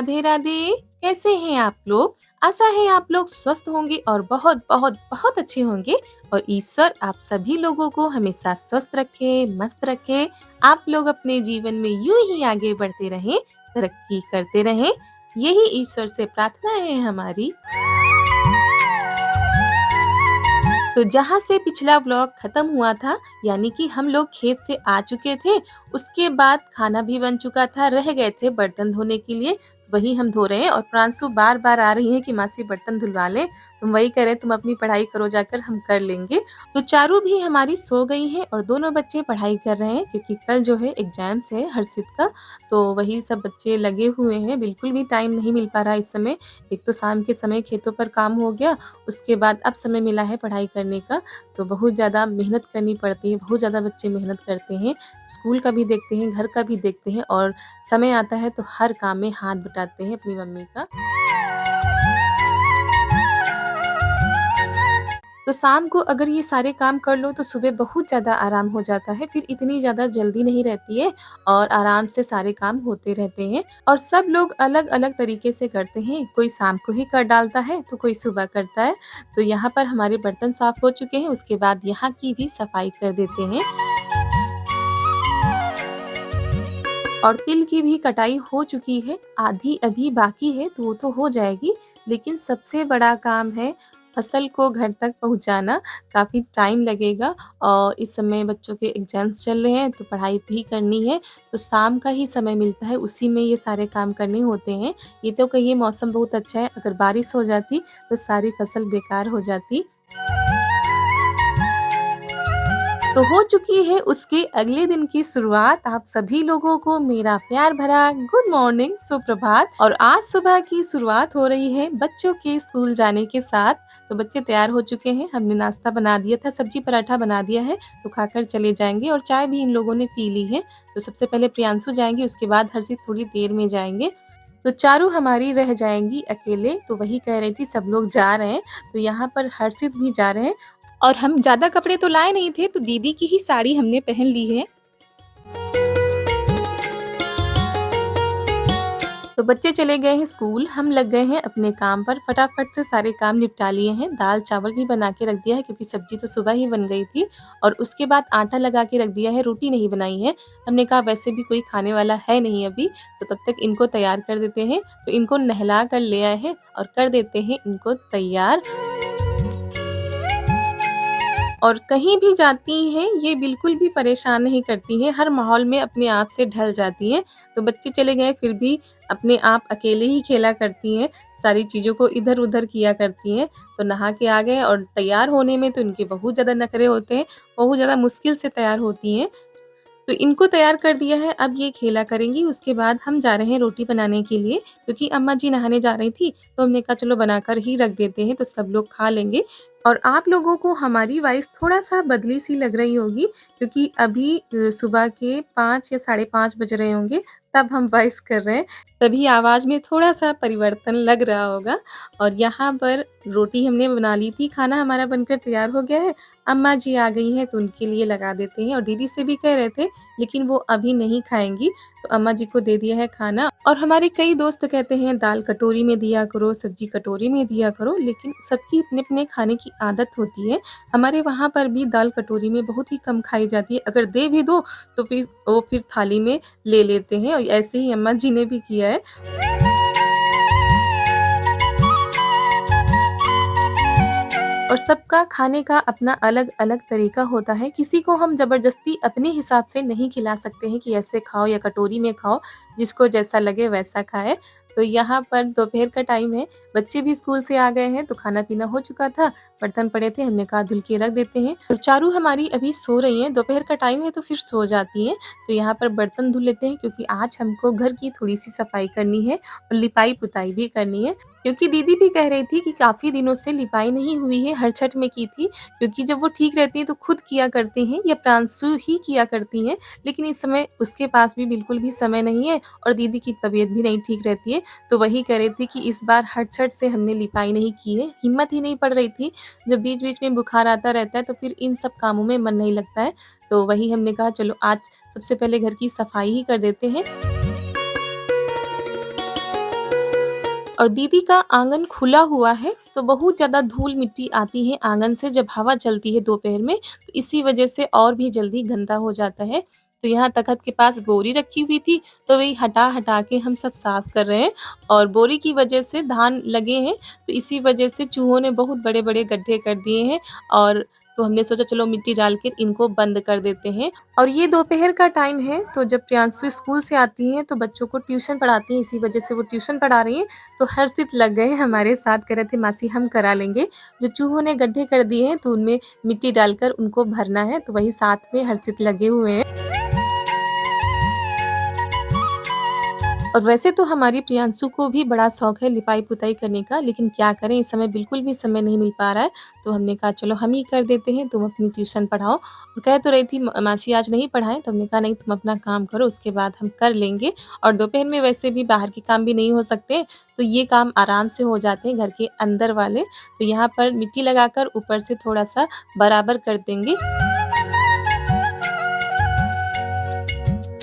राधे राधे। कैसे हैं आप लोग? आशा है आप लोग स्वस्थ होंगे और बहुत बहुत बहुत अच्छे होंगे। और ईश्वर आप सभी लोगों को हमेशा स्वस्थ रखे, मस्त रखे। आप लोग अपने जीवन में यूं ही आगे बढ़ते रहें, तरक्की करते रहें। यही ईश्वर से प्रार्थना है हमारी। तो जहाँ से पिछला व्लॉग खत्म हुआ था, यानी कि हम लोग खेत से आ चुके थे। उसके बाद खाना भी बन चुका था, रह गए थे बर्तन धोने के लिए, वही हम धो रहे हैं। और प्रांशु बार बार आ रही है कि मासी बर्तन धुलवा लें। तुम वही कह रहे, तुम अपनी पढ़ाई करो जाकर, हम कर लेंगे। तो चारू भी हमारी सो गई है और दोनों बच्चे पढ़ाई कर रहे हैं, क्योंकि कल जो है एग्जाम्स है हर्षित का। तो वही सब बच्चे लगे हुए हैं, बिल्कुल भी टाइम नहीं मिल पा रहा इस समय। एक तो शाम के समय खेतों पर काम हो गया, उसके बाद अब समय मिला है पढ़ाई करने का। तो बहुत ज़्यादा मेहनत करनी पड़ती है, बहुत ज़्यादा बच्चे मेहनत करते हैं। स्कूल का भी देखते हैं, घर का भी देखते हैं, और समय आता है तो हर काम में हाथ बटाते हैं अपनी मम्मी का। तो शाम को अगर ये सारे काम कर लो तो सुबह बहुत ज़्यादा आराम हो जाता है, फिर इतनी ज़्यादा जल्दी नहीं रहती है और आराम से सारे काम होते रहते हैं। और सब लोग अलग-अलग तरीके से करते हैं, कोई शाम को ही कर डालता है तो कोई सुबह करता है। तो यहाँ पर हमारे बर्तन साफ हो चुके हैं, उसके बाद यहाँ की भी सफाई कर देते हैं। और तिल की भी कटाई हो चुकी है, आधी अभी बाकी है, तो वो तो हो जाएगी। लेकिन सबसे बड़ा काम है फसल को घर तक पहुँचाना, काफ़ी टाइम लगेगा। और इस समय बच्चों के एग्ज़ाम्स चल रहे हैं तो पढ़ाई भी करनी है, तो शाम का ही समय मिलता है, उसी में ये सारे काम करने होते हैं। ये तो कहिए मौसम बहुत अच्छा है, अगर बारिश हो जाती तो सारी फसल बेकार हो जाती। तो हो चुकी है उसके अगले दिन की शुरुआत। आप सभी लोगों को मेरा प्यार भरा गुड मॉर्निंग, सुप्रभात। और आज सुबह की शुरुआत हो रही है बच्चों के स्कूल जाने के साथ। तो बच्चे तैयार हो चुके हैं, हमने नाश्ता बना दिया था, सब्जी पराठा बना दिया है, तो खाकर चले जाएंगे। और चाय भी इन लोगों ने पी ली है। तो सबसे पहले प्रियांशु जाएंगे, उसके बाद हर्षित थोड़ी देर में जाएंगे। तो चारू हमारी रह जाएंगी अकेले। तो वही कह रही थी सब लोग जा रहे हैं, तो यहाँ पर हर्षित भी जा रहे हैं। और हम ज़्यादा कपड़े तो लाए नहीं थे, तो दीदी की ही साड़ी हमने पहन ली है। तो बच्चे चले गए हैं स्कूल, हम लग गए हैं अपने काम पर। फटाफट से सारे काम निपटा लिए हैं। दाल चावल भी बना के रख दिया है, क्योंकि सब्जी तो सुबह ही बन गई थी। और उसके बाद आटा लगा के रख दिया है, रोटी नहीं बनाई है। हमने कहा वैसे भी कोई खाने वाला है नहीं अभी, तो तब तक इनको तैयार कर देते हैं। तो इनको नहला कर ले आए हैं और कर देते हैं इनको तैयार। और कहीं भी जाती हैं ये बिल्कुल भी परेशान नहीं करती हैं, हर माहौल में अपने आप से ढल जाती हैं। तो बच्चे चले गए फिर भी अपने आप अकेले ही खेला करती हैं, सारी चीज़ों को इधर-उधर किया करती हैं। तो नहा के आ गए, और तैयार होने में तो इनके बहुत ज़्यादा नखरे होते हैं, बहुत ज़्यादा मुश्किल से तैयार होती हैं। तो इनको तैयार कर दिया है, अब ये खेला करेंगी। उसके बाद हम जा रहे हैं रोटी बनाने के लिए, क्योंकि अम्मा जी नहाने जा रही थी, तो हमने कहा चलो बनाकर ही रख देते हैं, तो सब लोग खा लेंगे। और आप लोगों को हमारी वॉइस थोड़ा-सा बदली सी लग रही होगी, क्योंकि अभी सुबह के 5 या साढ़े 5 बज रहे होंगे, तब हम वॉइस कर रहे हैं, तभी आवाज़ में थोड़ा-सा परिवर्तन लग रहा होगा। और यहाँ पर रोटी हमने बना ली थी, खाना हमारा बनकर तैयार हो गया है। अम्मा जी आ गई हैं, तो उनके लिए लगा देते हैं। और दीदी से भी कह रहे थे, लेकिन वो अभी नहीं खाएँगी, तो अम्मा जी को दे दिया है खाना। और हमारे कई दोस्त कहते हैं दाल कटोरी में दिया करो, सब्जी कटोरी में दिया करो, लेकिन सबकी अपने-अपने खाने की आदत होती है। हमारे वहाँ पर भी दाल कटोरी में बहुत ही कम खाई जाती है, अगर दे भी दो तो फिर थाली में ले लेते हैं, और ऐसे ही अम्मा जी ने भी किया है। और सबका खाने का अपना अलग-अलग तरीका होता है। किसी को हम ज़बरदस्ती अपने हिसाब से नहीं खिला सकते हैं कि ऐसे खाओ या कटोरी में खाओ, जिसको जैसा लगे वैसा खाए। तो यहाँ पर दोपहर का टाइम है, बच्चे भी स्कूल से आ गए हैं, तो खाना-पीना हो चुका था, बर्तन पड़े थे, हमने कहा धुल के रख देते हैं। और चारू हमारी अभी सो रही हैं, दोपहर का टाइम है तो फिर सो जाती हैं। तो यहाँ पर बर्तन धुल लेते हैं, क्योंकि आज हमको घर की थोड़ी-सी सफाई करनी है और लिपाई-पुताई भी करनी है। क्योंकि दीदी भी कह रही थी कि काफ़ी दिनों से लिपाई नहीं हुई है, हर छठ में की थी, क्योंकि जब वो ठीक रहती हैं तो खुद किया करती हैं, या प्रांशु ही किया करती हैं। लेकिन इस समय उसके पास भी बिल्कुल भी समय नहीं है, और दीदी की तबीयत भी नहीं ठीक रहती है। तो वही कह रही थी कि इस बार हर छठ से हमने लिपाई नहीं की है, हिम्मत ही नहीं पड़ रही थी। जब बीच-बीच में बुखार आता रहता है तो फिर इन सब कामों में मन नहीं लगता है। तो वही हमने कहा चलो आज सबसे पहले घर की सफाई ही कर देते हैं। और दीदी का आँगन खुला हुआ है, तो बहुत ज़्यादा धूल-मिट्टी आती है आँगन से जब हवा चलती है दोपहर में, तो इसी वजह से और भी जल्दी गंदा हो जाता है। तो यहाँ तख़्त के पास बोरी रखी हुई थी, तो वही हटा-हटा के हम सब साफ़ कर रहे हैं और बोरी की वजह से धान लगे हैं, तो इसी वजह से चूहों ने बहुत बड़े-बड़े गड्ढे कर दिए हैं और तो हमने सोचा चलो मिट्टी डाल के इनको बंद कर देते हैं। और ये दोपहर का टाइम है, तो जब प्रियांशु स्कूल से आती हैं, तो बच्चों को ट्यूशन पढ़ाती हैं, इसी वजह से वो ट्यूशन पढ़ा रही हैं। तो हर्षित लग गए हमारे साथ, कह रहे थे मासी हम करा लेंगे। जो चूहों ने गड्ढे कर दिए हैं, तो उनमें मिट्टी डालकर उनको भरना है, तो वही साथ में हर्षित लगे हुए हैं। और वैसे तो हमारी प्रियांशु को भी बड़ा शौक है लिपाई-पुताई करने का, लेकिन क्या करें इस समय बिल्कुल भी समय नहीं मिल पा रहा है, तो हमने कहा चलो हम ही कर देते हैं, तुम अपनी ट्यूशन पढ़ाओ। और कह तो रही थी मासी आज नहीं पढ़ाएँ, तो हमने कहा नहीं तुम अपना काम करो उसके बाद हम कर लेंगे। और दोपहर में वैसे भी बाहर के काम भी नहीं हो सकते, तो ये काम आराम से हो जाते हैं घर के अंदर वाले। तो यहाँ पर मिट्टी लगाकर ऊपर से थोड़ा-सा बराबर कर देंगे।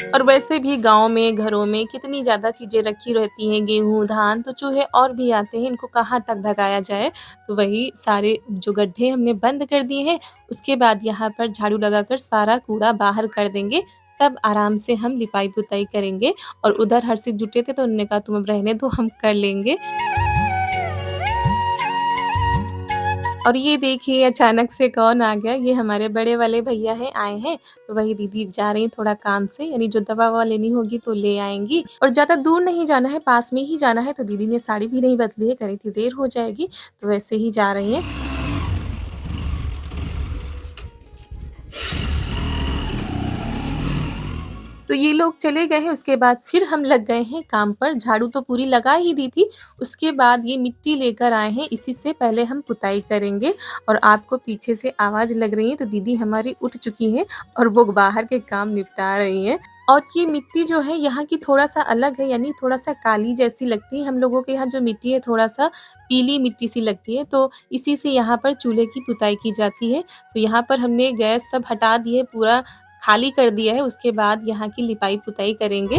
और वैसे भी गाँव में, घरों में कितनी ज़्यादा चीज़ें रखी रहती हैं, गेहूँ, धान, तो चूहे और भी आते हैं, इनको कहाँ तक भगाया जाए। तो वही सारे जो गड्ढे हमने बंद कर दिए हैं, उसके बाद यहाँ पर झाड़ू लगाकर सारा कूड़ा बाहर कर देंगे, तब आराम से हम लिपाई-पुताई करेंगे। और उधर हर्षित जुटे थे, तो उन्होंने कहा तुम अब रहने दो, हम कर लेंगे। और ये देखिए अचानक से कौन आ गया, ये हमारे बड़े वाले भैया हैं, आए हैं। तो वही दीदी जा रही हैं थोड़ा काम से, यानी जो दवा-ववा लेनी होगी तो ले आएँगी। और ज़्यादा दूर नहीं जाना है, पास में ही जाना है, तो दीदी ने साड़ी भी नहीं बदली है, कह रही थी देर हो जाएगी, तो वैसे ही जा रही हैं। तो ये लोग चले गए हैं, उसके बाद फिर हम लग गए हैं काम पर। झाड़ू तो पूरी लगा ही दी थी, उसके बाद ये मिट्टी लेकर आए हैं, इसी से पहले हम पुताई करेंगे। और आपको पीछे से आवाज़ लग रही है, तो दीदी हमारी उठ चुकी हैं और वो बाहर के काम निपटा रही हैं। और ये मिट्टी जो है यहाँ की थोड़ा-सा अलग है, यानी थोड़ा-सा काली जैसी लगती है। हम लोगों के यहाँ जो मिट्टी है थोड़ा-सा पीली मिट्टी सी लगती है, तो इसी से यहाँ पर चूल्हे की पुताई की जाती है। तो यहाँ पर हमने गैस सब हटा दी है, पूरा खाली कर दिया है, उसके बाद यहाँ की लिपाई-पुताई करेंगे।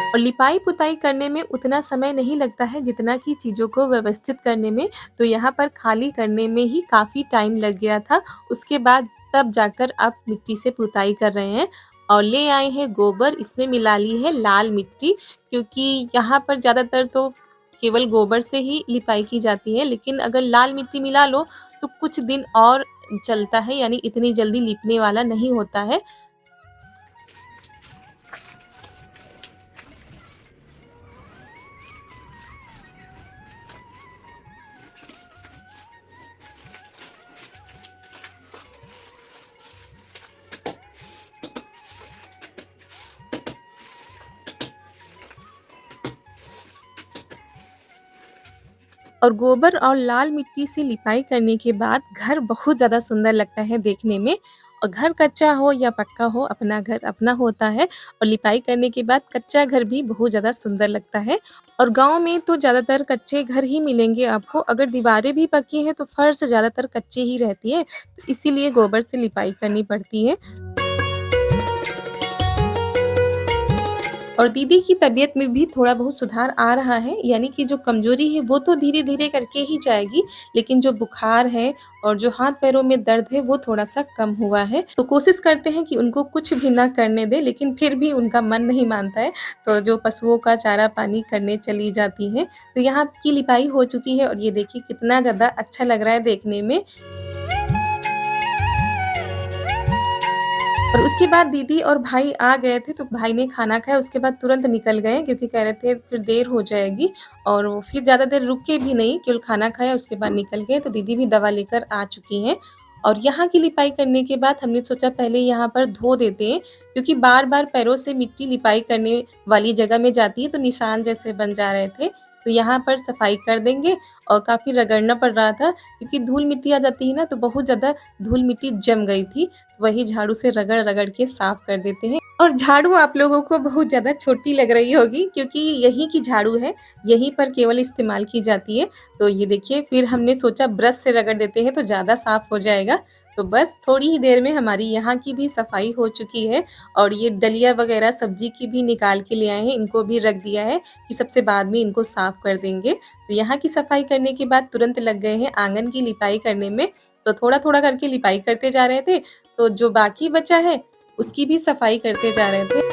और लिपाई-पुताई करने में उतना समय नहीं लगता है जितना कि चीज़ों को व्यवस्थित करने में, तो यहाँ पर खाली करने में ही काफ़ी टाइम लग गया था। उसके बाद तब जाकर अब मिट्टी से पुताई कर रहे हैं। और ले आए हैं गोबर, इसमें मिला ली है लाल मिट्टी, क्योंकि यहाँ पर ज़्यादातर तो केवल गोबर से ही लिपाई की जाती है, लेकिन अगर लाल मिट्टी मिला लो तो कुछ दिन और चलता है, यानी इतनी जल्दी लिपने वाला नहीं होता है। और गोबर और लाल मिट्टी से लिपाई करने के बाद घर बहुत ज़्यादा सुंदर लगता है देखने में। और घर कच्चा हो या पक्का हो, अपना घर अपना होता है। और लिपाई करने के बाद कच्चा घर भी बहुत ज़्यादा सुंदर लगता है। और गाँव में तो ज़्यादातर कच्चे घर ही मिलेंगे आपको, अगर दीवारें भी पक्की हैं तो फर्श ज़्यादातर कच्ची ही रहती है, तो इसीलिए गोबर से लिपाई करनी पड़ती है। और दीदी की तबीयत में भी थोड़ा बहुत सुधार आ रहा है, यानी कि जो कमज़ोरी है वो तो धीरे-धीरे करके ही जाएगी, लेकिन जो बुखार है और जो हाथ-पैरों में दर्द है वो थोड़ा-सा कम हुआ है। तो कोशिश करते हैं कि उनको कुछ भी ना करने दें, लेकिन फिर भी उनका मन नहीं मानता है, तो जो पशुओं का चारा-पानी करने चली जाती हैं। तो यहाँ की लिपाई हो चुकी है और ये देखिए कितना ज़्यादा अच्छा लग रहा है देखने में। और उसके बाद दीदी और भाई आ गए थे, तो भाई ने खाना खाया, उसके बाद तुरंत निकल गए क्योंकि कह रहे थे फिर देर हो जाएगी। और वो फिर ज़्यादा देर रुके भी नहीं, केवल खाना खाया उसके बाद निकल गए। तो दीदी भी दवा लेकर आ चुकी हैं। और यहाँ की लिपाई करने के बाद हमने सोचा पहले यहाँ पर धो देते हैं, क्योंकि बार-बार पैरों से मिट्टी लिपाई करने वाली जगह में जाती है, तो निशान जैसे बन जा रहे थे। तो यहाँ पर सफाई कर देंगे। और काफ़ी रगड़ना पड़ रहा था, क्योंकि धूल-मिट्टी आ जाती है ना, तो बहुत ज़्यादा धूल-मिट्टी जम गई थी। वही झाड़ू से रगड़-रगड़ के साफ कर देते हैं। और झाड़ू आप लोगों को बहुत ज़्यादा छोटी लग रही होगी क्योंकि यहीं की झाड़ू है, यहीं पर केवल इस्तेमाल की जाती है। तो ये देखिए फिर हमने सोचा ब्रश से रगड़ देते हैं तो ज़्यादा साफ़ हो जाएगा। तो बस थोड़ी ही देर में हमारी यहाँ की भी सफाई हो चुकी है और ये डलिया वगैरह सब्जी की भी निकाल के ले आए हैं, इनको भी रख दिया है कि सबसे बाद में इनको साफ़ कर देंगे। तो यहाँ की सफाई करने के बाद तुरंत लग गए हैं आँगन की लिपाई करने में। तो थोड़ा-थोड़ा करके लिपाई करते जा रहे थे, तो जो बाकी बचा है उसकी भी सफाई करते जा रहे थे।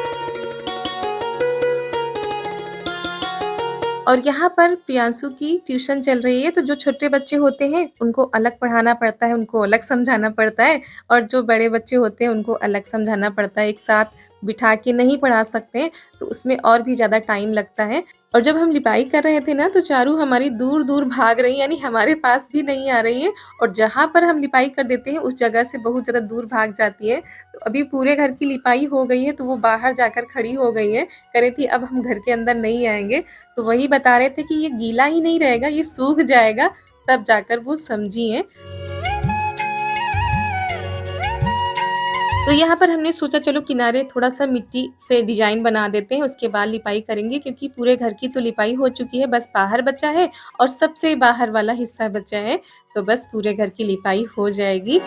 और यहाँ पर प्रियांशु की ट्यूशन चल रही है, तो जो छोटे बच्चे होते हैं उनको अलग पढ़ाना पड़ता है, उनको अलग समझाना पड़ता है और जो बड़े बच्चे होते हैं उनको अलग समझाना पड़ता है। एक साथ बिठा के नहीं पढ़ा सकते हैं, तो उसमें और भी ज़्यादा टाइम लगता है। और जब हम लिपाई कर रहे थे ना, तो चारू हमारी दूर-दूर भाग रही हैं, यानी हमारे पास भी नहीं आ रही हैं और जहाँ पर हम लिपाई कर देते हैं, उस जगह से बहुत ज़्यादा दूर भाग जाती हैं। तो अभी पूरे घर की लिपाई हो गई है, तो वो बाहर जाकर खड़ी हो गई हैं, कह रही थी अब हम घर के अंदर नहीं आएँगे। तो वही बता रहे थे कि ये गीला ही नहीं रहेगा, ये सूख जाएगा, तब जाकर वो समझी हैं। तो यहाँ पर हमने सोचा चलो किनारे थोड़ा-सा मिट्टी से डिज़ाइन बना देते हैं, उसके बाद लिपाई करेंगे क्योंकि पूरे घर की तो लिपाई हो चुकी है, बस बाहर बचा है और सबसे बाहर वाला हिस्सा बचा है, तो बस पूरे घर की लिपाई हो जाएगी।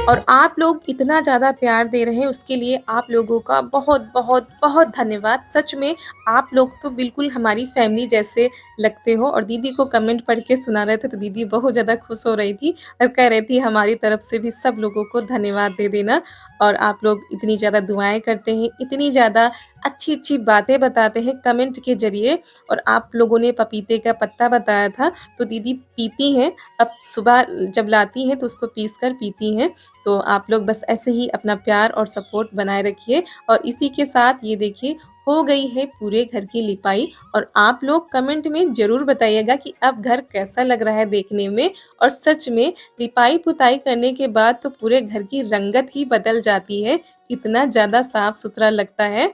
और आप लोग इतना ज़्यादा प्यार दे रहे हैं उसके लिए आप लोगों का बहुत-बहुत बहुत धन्यवाद। सच में आप लोग तो बिल्कुल हमारी फैमिली जैसे लगते हो और दीदी को कमेंट पढ़ के सुना रहे थे तो दीदी बहुत ज़्यादा खुश हो रही थी और कह रही थी हमारी तरफ से भी सब लोगों को धन्यवाद दे देना। और आप लोग इतनी ज़्यादा दुआएँ करते हैं, इतनी ज़्यादा अच्छी-अच्छी बातें बताते हैं कमेंट के ज़रिए। और आप लोगों ने पपीते का पत्ता बताया था, तो दीदी पीती हैं, अब सुबह जब लाती हैं तो उसको पीस कर पीती हैं। तो आप लोग बस ऐसे ही अपना प्यार और सपोर्ट बनाए रखिए। और इसी के साथ ये देखिए हो गई है पूरे घर की लिपाई और आप लोग कमेंट में ज़रूर बताइएगा कि अब घर कैसा लग रहा है देखने में। और सच में लिपाई-पुताई करने के बाद तो पूरे घर की रंगत ही बदल जाती है, इतना ज़्यादा साफ-सुथरा लगता है।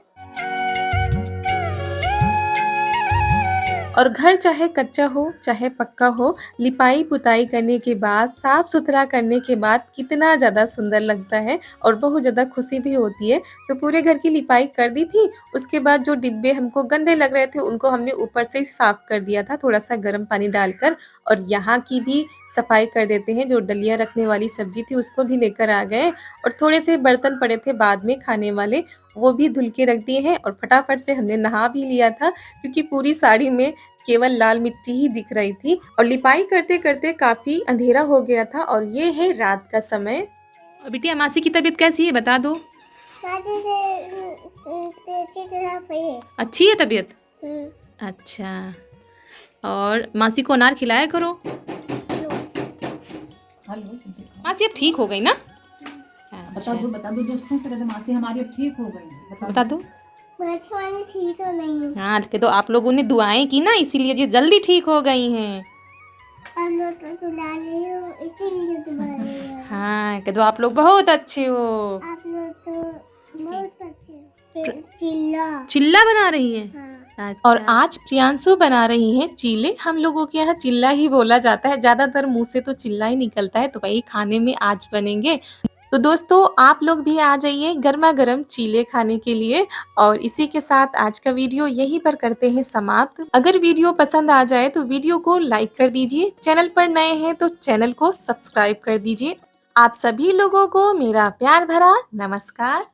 और घर चाहे कच्चा हो, चाहे पक्का हो, लिपाई-पुताई करने के बाद, साफ-सुथरा करने के बाद कितना ज़्यादा सुंदर लगता है और बहुत ज़्यादा खुशी भी होती है। तो पूरे घर की लिपाई कर दी थी, उसके बाद जो डिब्बे हमको गंदे लग रहे थे, उनको हमने ऊपर से साफ कर दिया था, थोड़ा-सा गर्म पानी डालकर। और यहाँ की भी सफाई कर देते हैं, जो डलिया रखने वाली सब्ज़ी थी, उसको भी लेकर आ गए और थोड़े से बर्तन पड़े थे बाद में खाने वाले, वो भी धुल के रख दिए हैं। और फटाफट से हमने नहा भी लिया था क्योंकि पूरी साड़ी में केवल लाल मिट्टी ही दिख रही थी और लिपाई करते-करते काफ़ी अंधेरा हो गया था और ये है रात का समय। और बिटिया मासी की तबीयत कैसी है बता दो? अच्छी है तबीयत? अच्छा। और मासी को अनार खिलाया करो। मासी अब ठीक हो गई ना? बता दो दोस्तों से, कहते मासी हमारी अब ठीक हो गई। बता दो। ठीक हो नहीं। हाँ तो आप लोगों ने दुआएं की ना, इसीलिए जी जल्दी ठीक हो गई हैं। हाँ तो आप लोग बहुत अच्छे हो। आप लोग तो बहुत अच्छे हो। चिल्ला बना रही है। हाँ। अच्छा। और आज प्रियांशु बना रही हैं चीले। हम लोगों के यहाँ चिल्ला ही बोला जाता है, ज्यादातर मुंह से तो चिल्ला ही निकलता है, तो वही खाने में आज बनेंगे। तो दोस्तों आप लोग भी आ जाइए गर्मा गर्म चीले खाने के लिए। और इसी के साथ आज का वीडियो यहीं पर करते हैं समाप्त। अगर वीडियो पसंद आ जाए तो वीडियो को लाइक कर दीजिए, चैनल पर नए हैं तो चैनल को सब्सक्राइब कर दीजिए। आप सभी लोगों को मेरा प्यार भरा नमस्कार।